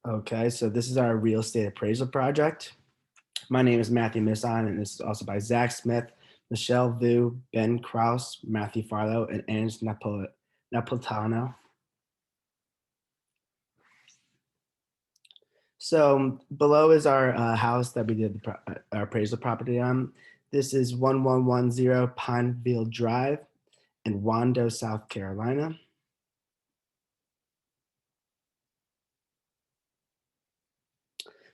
Okay, so this is our real estate appraisal project. My name is Matthew Misson, and this is also by Zach Smith, Michelle Vu, Ben Kraus, Matthew Farlow, and Ange Napolitano. So below is our house that we did our appraisal property on. This is 1110 Pineville Drive in Wando, South Carolina.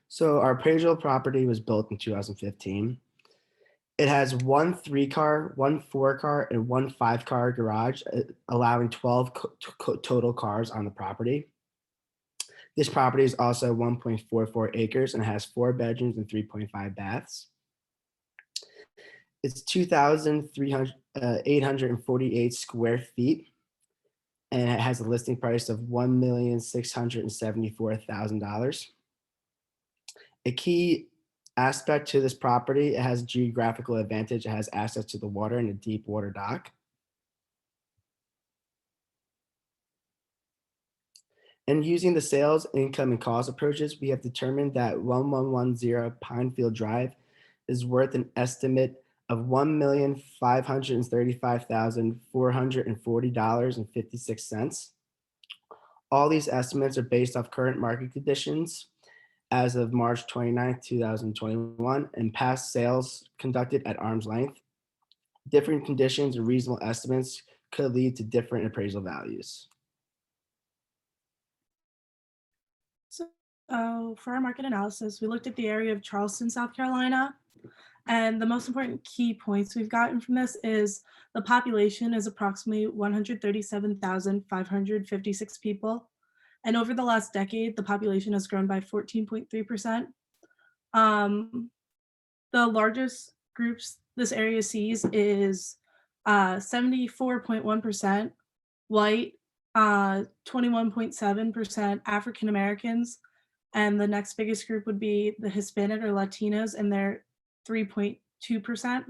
So our appraisal property was built in 2015. It has one 3-car, one 4-car, and one 5-car garage, allowing 12 total cars on the property. This property is also 1.44 acres and has 4 bedrooms and 3.5 baths. It's 2,848 square feet, and it has a listing price of $1,674,000. A key aspect to this property, it has geographical advantage. It has access to the water and a deep water dock. And using the sales, income, and cost approaches, we have determined that 1110 Pinefield Drive is worth an estimate of $1,535,440.56. All these estimates are based off current market conditions as of March 29th, 2021, and past sales conducted at arm's length. Different conditions and reasonable estimates could lead to different appraisal values. So for our market analysis, we looked at the area of Charleston, South Carolina. And the most important key points we've gotten from this is the population is approximately 137,556 people. And over the last decade, the population has grown by 14.3%. The largest groups this area sees is 74.1% white, 21.7% African Americans, and the next biggest group would be the Hispanic or Latinos, and they're 3.2%.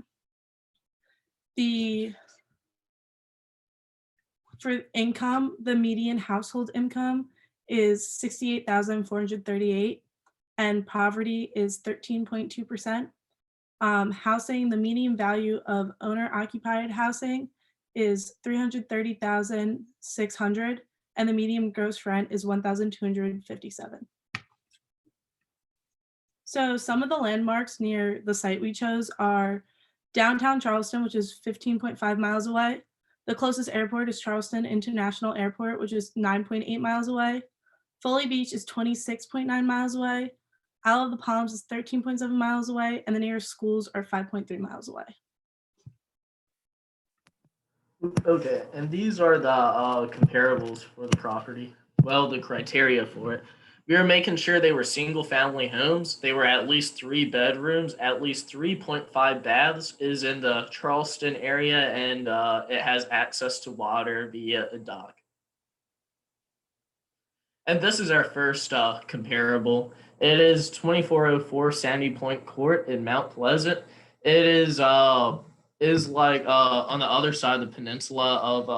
For income, the median household income is 68,438, and poverty is 13.2%. Housing, the median value of owner-occupied housing is 330,600, and the median gross rent is 1,257. So some of the landmarks near the site we chose are downtown Charleston, which is 15.5 miles away. The closest airport is Charleston International Airport, which is 9.8 miles away. Foley Beach is 26.9 miles away. Isle of the Palms is 13.7 miles away, and the nearest schools are 5.3 miles away. Okay, and these are the comparables for the property. Well, the criteria for it. We were making sure they were single family homes. They were at least 3 bedrooms, at least 3.5 baths, is in the Charleston area, and it has access to water via a dock. And this is our first comparable. It is 2404 Sandy Point Court in Mount Pleasant. It is like on the other side of the peninsula of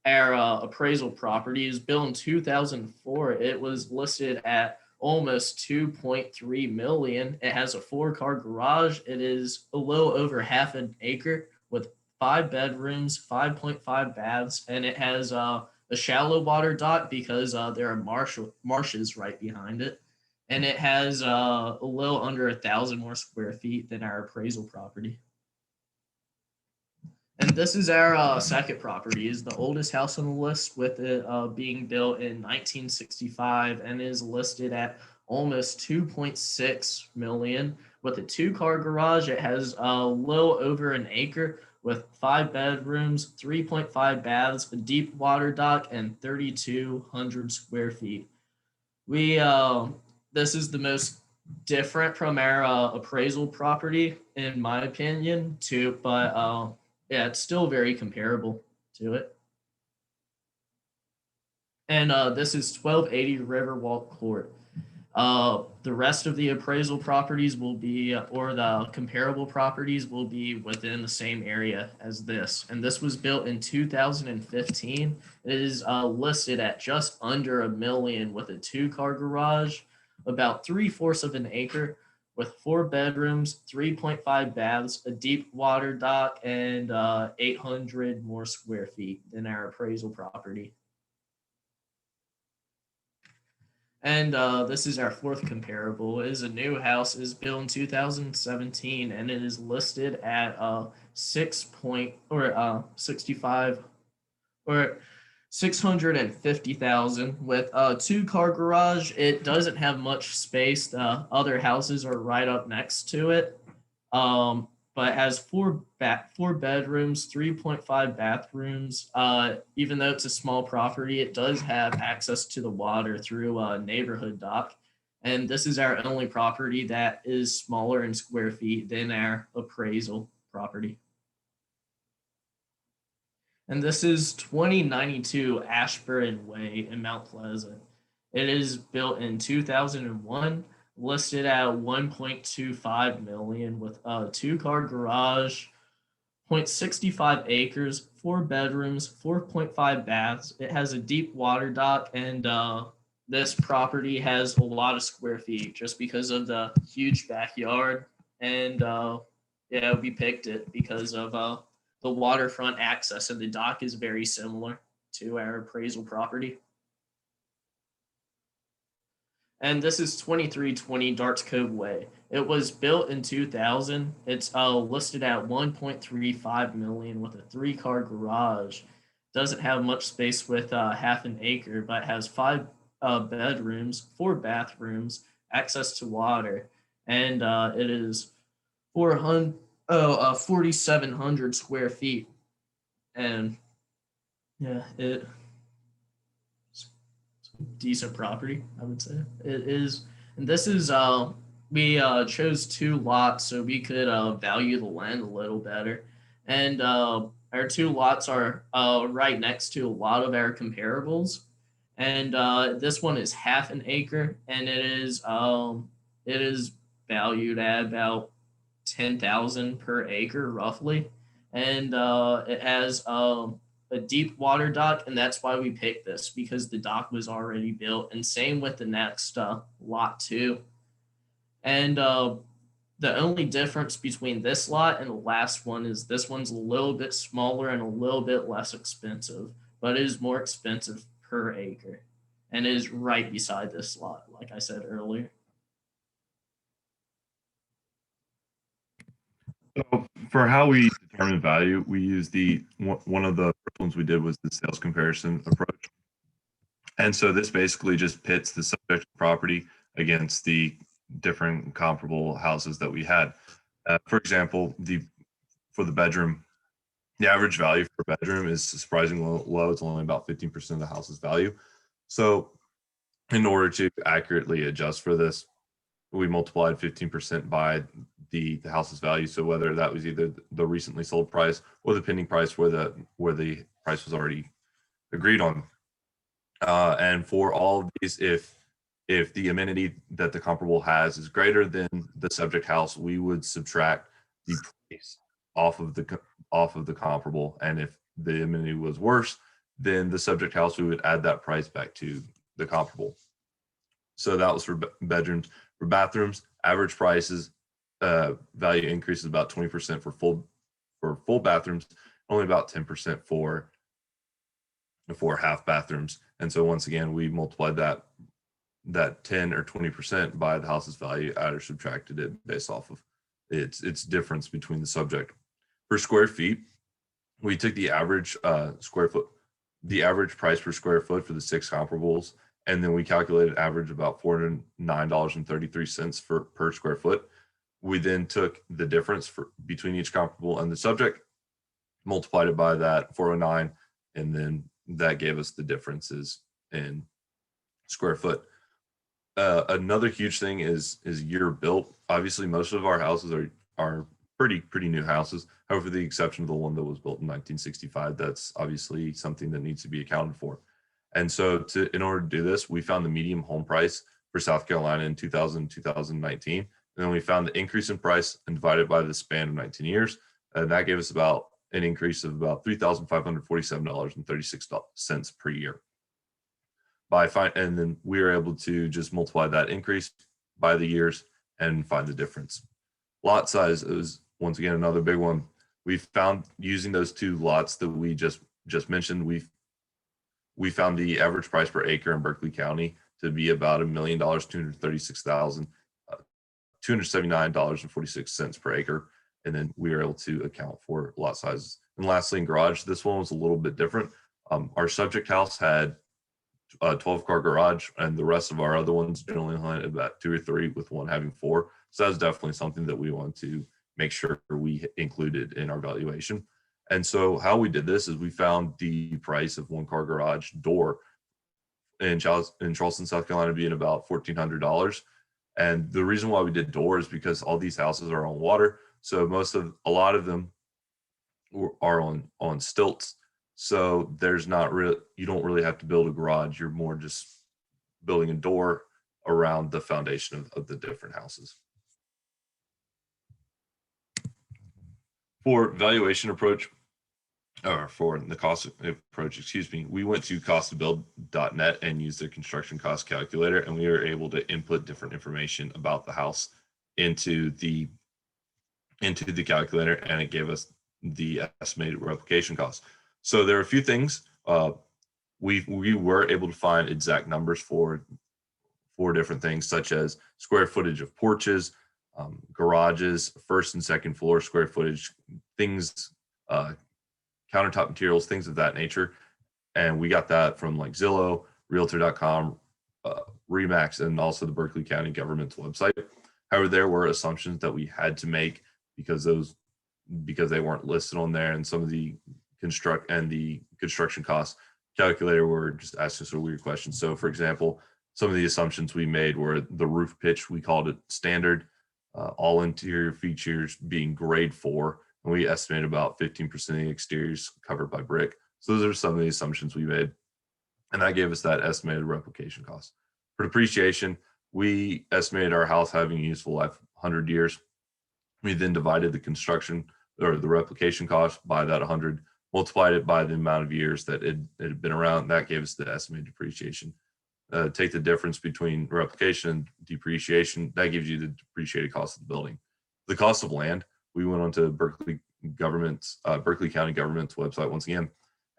our appraisal property. Is built in 2004. It was listed at almost 2.3 million. It has a 4-car garage. It is a little over half an acre with 5 bedrooms, 5.5 baths, and it has a shallow water dock because there are marshes right behind it. And it has a little under 1,000 more square feet than our appraisal property. And this is our second property. Is the oldest house on the list, with it being built in 1965, and is listed at almost 2.6 million with a 2-car garage. It has a little over an acre with 5 bedrooms, 3.5 baths, a deep water dock, and 3,200 square feet. This is the most different from our appraisal property, in my opinion, too. But yeah, it's still very comparable to it. And this is 1280 Riverwalk Court. The rest of the appraisal properties will be, or the comparable properties will be within the same area as this. And this was built in 2015. It is listed at just under $1 million with a 2-car garage, about 3/4 of an acre with 4 bedrooms, 3.5 baths, a deep water dock, and 800 more square feet than our appraisal property. And this is our fourth comparable. It is a new house. It is built in 2017, and it is listed at 65 or 650,000 with a 2-car garage. It doesn't have much space. The other houses are right up next to it. But it has 4 bedrooms, 3.5 bathrooms. Even though it's a small property, it does have access to the water through a neighborhood dock. And this is our only property that is smaller in square feet than our appraisal property. And this is 2092 Ashburn Way in Mount Pleasant. It is built in 2001, listed at 1.25 million with a 2-car garage, 0.65 acres, 4 bedrooms, 4.5 baths. It has a deep water dock, and this property has a lot of square feet just because of the huge backyard. And yeah, we picked it because of the waterfront access, and the dock is very similar to our appraisal property. And this is 2320 Darts Cove Way. It was built in 2000. It's listed at 1.35 million with a 3-car garage. Doesn't have much space with half an acre, but has 5 bedrooms, 4 bathrooms, access to water, and it is 4,700 square feet. And yeah, it's decent property, I would say. It is, and this is we chose 2 lots so we could value the land a little better. And our 2 lots are right next to a lot of our comparables. And this one is half an acre, and it is valued at about 10,000 per acre roughly. And it has a deep water dock, and that's why we picked this because the dock was already built. And same with the next lot too. And the only difference between this lot and the last one is this one's a little bit smaller and a little bit less expensive, but it is more expensive per acre, and it is right beside this lot, like I said earlier. So for how we determine value, we use one of the first ones we did was the sales comparison approach. And so this basically just pits the subject property against the different comparable houses that we had. For example, for the bedroom, the average value for a bedroom is surprisingly low. It's only about 15% of the house's value. So in order to accurately adjust for this, we multiplied 15% by the house's value. So whether that was either the recently sold price or the pending price where the price was already agreed on. And for all of these, if the amenity that the comparable has is greater than the subject house, we would subtract the price off of the comparable. And if the amenity was worse than the subject house, we would add that price back to the comparable. So that was for bedrooms. For bathrooms, average prices value increases about 20% for full bathrooms, only about 10% for half bathrooms. And so once again, we multiplied that 10 or 20% by the house's value, added or subtracted it based off of its difference between the subject. Per square feet, we took the average the average price per square foot for the 6 comparables, and then we calculated average about $409.33 per square foot. We then took the difference between each comparable and the subject, multiplied it by that 409, and then that gave us the differences in square foot. Another huge thing is year built. Obviously, most of our houses are pretty new houses. However, the exception of the one that was built in 1965, that's obviously something that needs to be accounted for. And so in order to do this, we found the median home price for South Carolina in 2019. And then we found the increase in price and divided by the span of 19 years. And that gave us about an increase of about $3,547.36 per year. and then we were able to just multiply that increase by the years and find the difference. Lot size is once again another big one. We found using those two lots that we just mentioned, we found the average price per acre in Berkeley County to be about $279.46 per acre. And then we were able to account for lot sizes. And lastly, in garage, this one was a little bit different. Our subject house had a 12-car garage, and the rest of our other ones generally had about 2 or 3, with one having 4. So that's definitely something that we want to make sure we included in our valuation. And so how we did this is we found the price of 1-car garage door in Charleston, South Carolina, being about $1,400. And the reason why we did door is because all these houses are on water. So a lot of them are on stilts. So there's not really, you don't really have to build a garage. You're more just building a door around the foundation of the different houses. For valuation approach, or for the cost approach, excuse me, we went to costtobuild.net and used their construction cost calculator, and we were able to input different information about the house into the calculator, and it gave us the estimated replication cost. So there are a few things. We were able to find exact numbers for different things, such as square footage of porches, garages, first and second floor square footage, things, countertop materials, things of that nature. And we got that from like Zillow, Realtor.com, Remax, and also the Berkeley County government's website. However, there were assumptions that we had to make because they weren't listed on there, and some of the construction cost calculator were just asking us a weird questions. So for example, some of the assumptions we made were the roof pitch, we called it standard, all interior features being grade 4, and we estimated about 15% of the exteriors covered by brick. So those are some of the assumptions we made, and that gave us that estimated replication cost. For depreciation, we estimated our house having a useful life of 100 years. We then divided the construction or the replication cost by that 100, multiplied it by the amount of years that it had been around. That gave us the estimated depreciation. Take the difference between replication and depreciation, that gives you the depreciated cost of the building. The cost of land, we went onto Berkeley County government's website once again,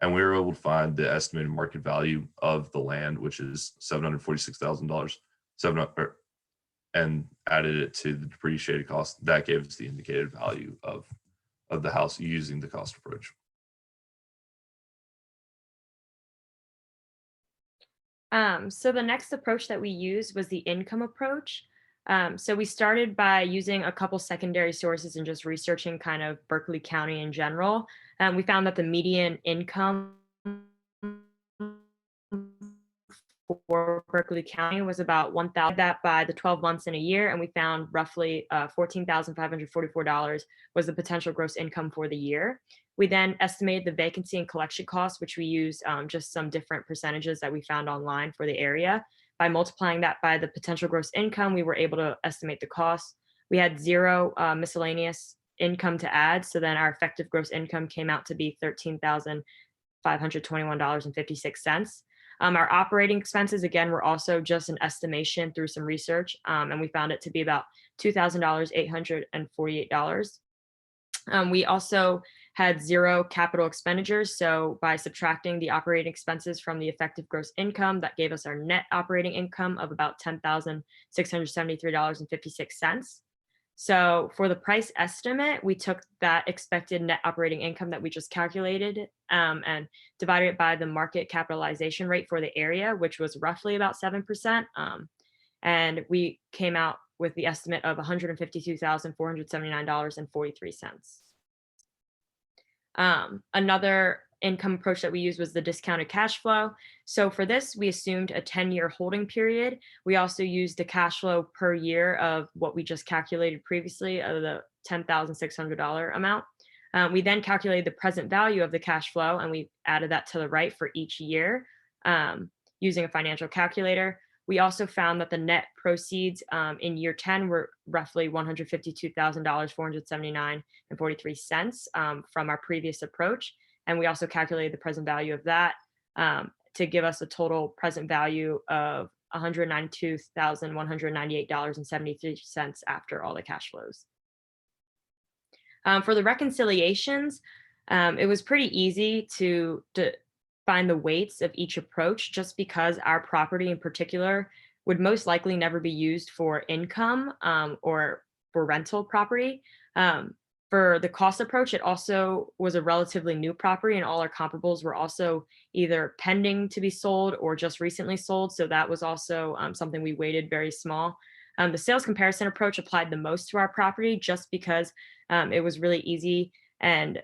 and we were able to find the estimated market value of the land, which is $746,000, and added it to the depreciated cost. That gave us the indicated value of the house using the cost approach. So the next approach that we used was the income approach. So we started by using a couple secondary sources and just researching kind of Berkeley County in general. We found that the median income for Berkeley County was about $1,000, that by the 12 months in a year, and we found roughly $14,544 was the potential gross income for the year. We then estimated the vacancy and collection costs, which we used just some different percentages that we found online for the area. By multiplying that by the potential gross income, we were able to estimate the cost. We had 0 miscellaneous income to add, so then our effective gross income came out to be $13,521.56. Our operating expenses, again, were also just an estimation through some research, and we found it to be about $2,848. We also had 0 capital expenditures. So by subtracting the operating expenses from the effective gross income, that gave us our net operating income of about $10,673.56. So for the price estimate, we took that expected net operating income that we just calculated and divided it by the market capitalization rate for the area, which was roughly about 7%. And we came out with the estimate of $152,479.43. Another income approach that we used was the discounted cash flow. So for this, we assumed a 10-year holding period. We also used the cash flow per year of what we just calculated previously of the $10,600 amount. We then calculated the present value of the cash flow, and we added that to the right for each year using a financial calculator. We also found that the net proceeds in year 10 were roughly $152,479.43 from our previous approach. And we also calculated the present value of that to give us a total present value of $192,198.73 after all the cash flows. For the reconciliations, it was pretty easy to find the weights of each approach just because our property in particular would most likely never be used for income or for rental property. For the cost approach, it also was a relatively new property, and all our comparables were also either pending to be sold or just recently sold. So that was also something we weighted very small. The sales comparison approach applied the most to our property just because it was really easy and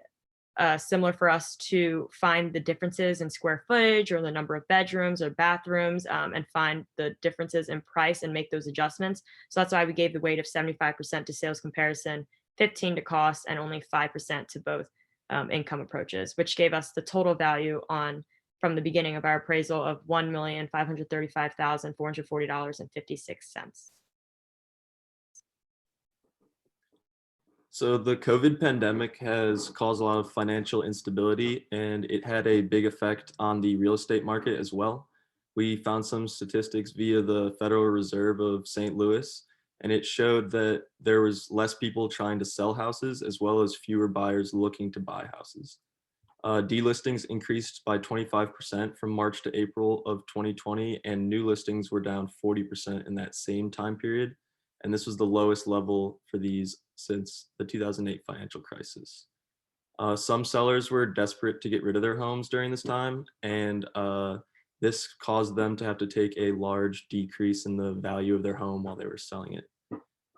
similar for us to find the differences in square footage or the number of bedrooms or bathrooms and find the differences in price and make those adjustments. So that's why we gave the weight of 75% to sales comparison, 15 to cost, and only 5% to both income approaches, which gave us the total value on from the beginning of our appraisal of $1,535,440.56. So the COVID pandemic has caused a lot of financial instability, and it had a big effect on the real estate market as well. We found some statistics via the Federal Reserve of St. Louis, and it showed that there was less people trying to sell houses as well as fewer buyers looking to buy houses. Delistings increased by 25% from March to April of 2020, and new listings were down 40% in that same time period. And this was the lowest level for these since the 2008 financial crisis. Some sellers were desperate to get rid of their homes during this time, and this caused them to have to take a large decrease in the value of their home while they were selling it.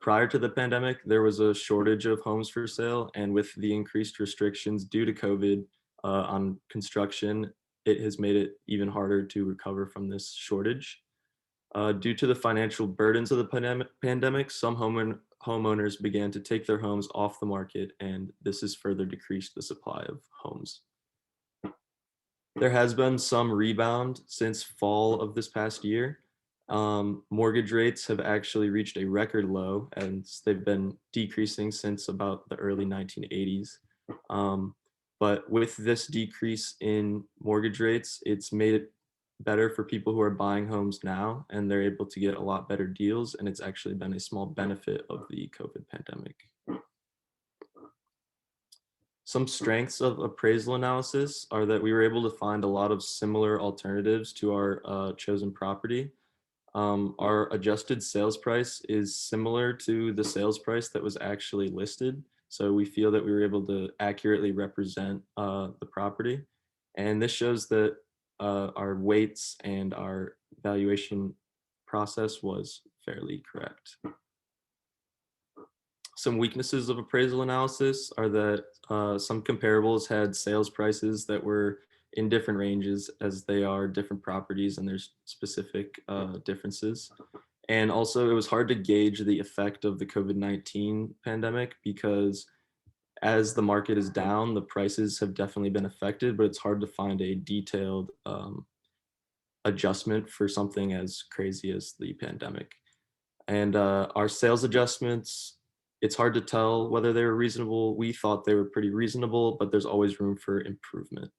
Prior to the pandemic, there was a shortage of homes for sale, and with the increased restrictions due to COVID on construction, it has made it even harder to recover from this shortage. Due to the financial burdens of the pandemic, some homeowners began to take their homes off the market, and this has further decreased the supply of homes. There has been some rebound since fall of this past year. Mortgage rates have actually reached a record low, and they've been decreasing since about the early 1980s. But with this decrease in mortgage rates, it's made it better for people who are buying homes now, and they're able to get a lot better deals, and it's actually been a small benefit of the COVID pandemic. Some strengths of appraisal analysis are that we were able to find a lot of similar alternatives to our chosen property. Our adjusted sales price is similar to the sales price that was actually listed. So we feel that we were able to accurately represent the property. And this shows that our weights and our valuation process was fairly correct. Some weaknesses of appraisal analysis are that some comparables had sales prices that were in different ranges as they are different properties and there's specific differences. And also it was hard to gauge the effect of the COVID-19 pandemic because as the market is down, the prices have definitely been affected, but it's hard to find a detailed adjustment for something as crazy as the pandemic. And our sales adjustments, it's hard to tell whether they were reasonable. We thought they were pretty reasonable, but there's always room for improvement.